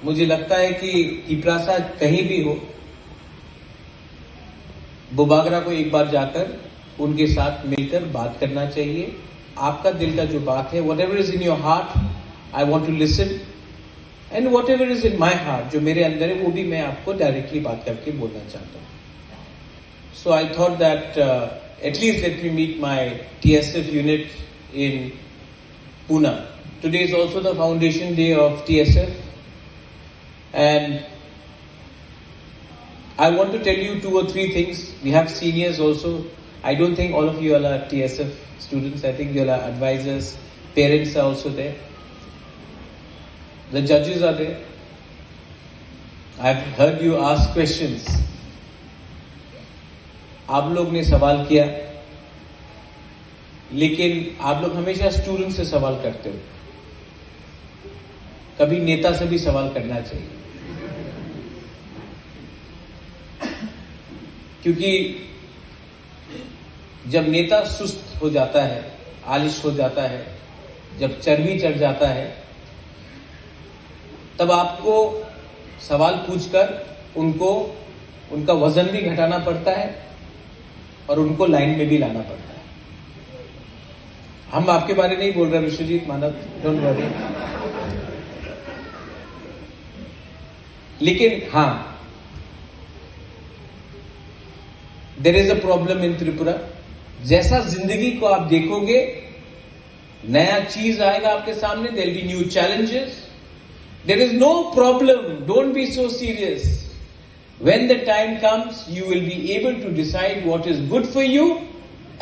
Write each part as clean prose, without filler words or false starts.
मुझे लगता है कि तिपरासा कहीं भी हो, बुबागरा को एक बार जाकर उनके साथ मिलकर बात करना चाहिए। आपका दिल का जो बात है, whatever is in your heart, I want to listen, and whatever is in my heart, जो मेरे अंदर है वो भी मैं आपको डायरेक्टली बात करके बोलना चाहता हूँ। So I thought that at least let me meet my TSF unit in Pune. Today is also the foundation day of TSF, and I want to tell you 2 or 3 things. We have seniors also. I don't think all of you all are TSF students. I think you all are advisors. Parents are also there. The judges are there. I've heard you ask questions. आप लोग ने सवाल किया, लेकिन आप लोग हमेशा student से सवाल करते हो, कभी नेता से भी सवाल करना चाहिए, क्योंकि जब नेता सुस्त हो जाता है, आलिश हो जाता है, जब चर्बी चढ़ जाता है, तब आपको सवाल पूछकर उनको उनका वजन भी घटाना पड़ता है और उनको लाइन में भी लाना पड़ता है। हम आपके बारे नहीं बोल रहे विश्वजीत मानव, डोंट वरी। लेकिन हां, there is a problem in Tripura. जैसा जिंदगी को आप देखोगे, नया चीज आएगा आपके सामने, there will be new challenges. There is no problem, don't be so serious. When the time comes, you will be able to decide what is good for you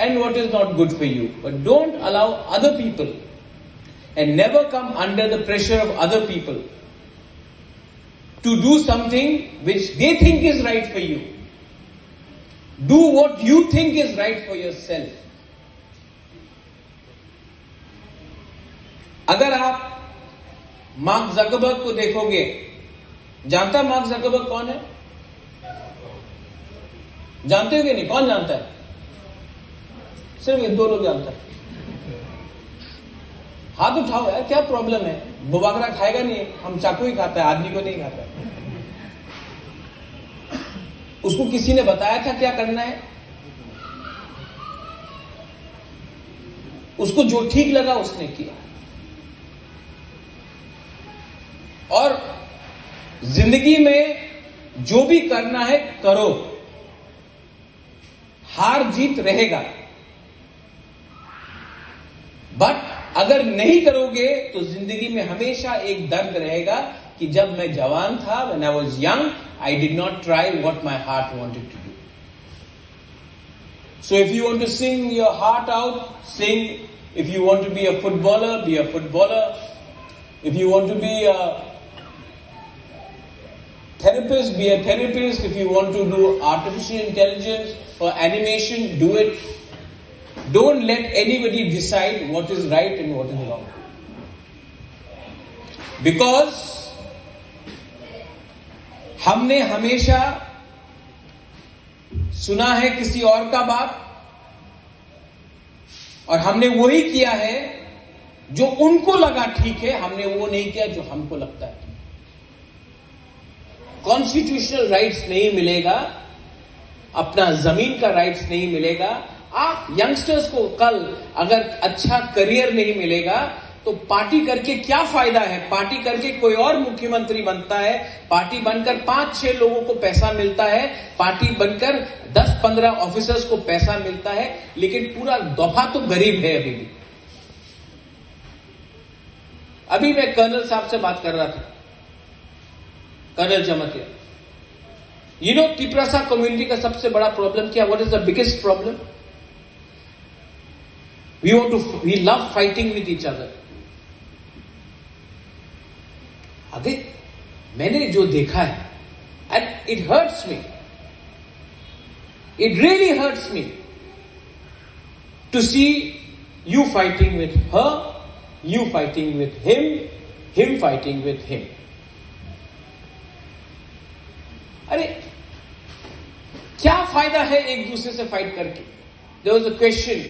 and what is not good for you. But don't allow other people, and never come under the pressure of other people to do something which they think is right for you. Do what you think is right for yourself. अगर आप mark Zuckerberg को देखोगे, जानता है mark Zuckerberg कौन है? जानते हो कि नहीं? कौन जानता है? सिर्फ ये 2 लोग जानता है। हाथ उठाओ यार, क्या प्रॉब्लम है? बुबागरा खाएगा नहीं, हम चाकू ही खाता है, आदमी को नहीं खाता है। उसको किसी ने बताया था क्या करना है? उसको जो ठीक लगा उसने किया। और जिंदगी में जो भी करना है करो, हार जीत रहेगा, बट अगर नहीं करोगे तो जिंदगी में हमेशा एक दर्द रहेगा कि जब मैं जवान था, when I was young, I did not try what my heart wanted to do. So if you want to sing your heart out, sing. If you want to be a footballer, be a footballer. If you want to be a therapist, be a therapist. If you want to do artificial intelligence or animation, do it. Don't let anybody decide what is right and what is wrong. Because हमने हमेशा सुना है किसी और का बात, और हमने वही किया है जो उनको लगा ठीक है, हमने वो नहीं किया जो हमको लगता है। कॉन्स्टिट्यूशनल राइट्स नहीं मिलेगा, अपना जमीन का राइट्स नहीं मिलेगा। आप यंगस्टर्स को कल अगर अच्छा करियर नहीं मिलेगा तो पार्टी करके क्या फायदा है? पार्टी करके कोई और मुख्यमंत्री बनता है, पार्टी बनकर 5-6 लोगों को पैसा मिलता है, पार्टी बनकर 10-15 ऑफिसर्स को पैसा मिलता है, लेकिन पूरा दफा तो गरीब है। अभी मैं कर्नल साहब से बात कर रहा था, colonel Jamatia. You know, Tiprasa community का सबसे बड़ा प्रॉब्लम क्या? What is the biggest problem? We love fighting with each other. अबे मैंने जो देखा है, and it hurts me. It really hurts me to see you fighting with her, you fighting with him, him fighting with him. अरे क्या फायदा है एक दूसरे से फाइट करके? There was a question.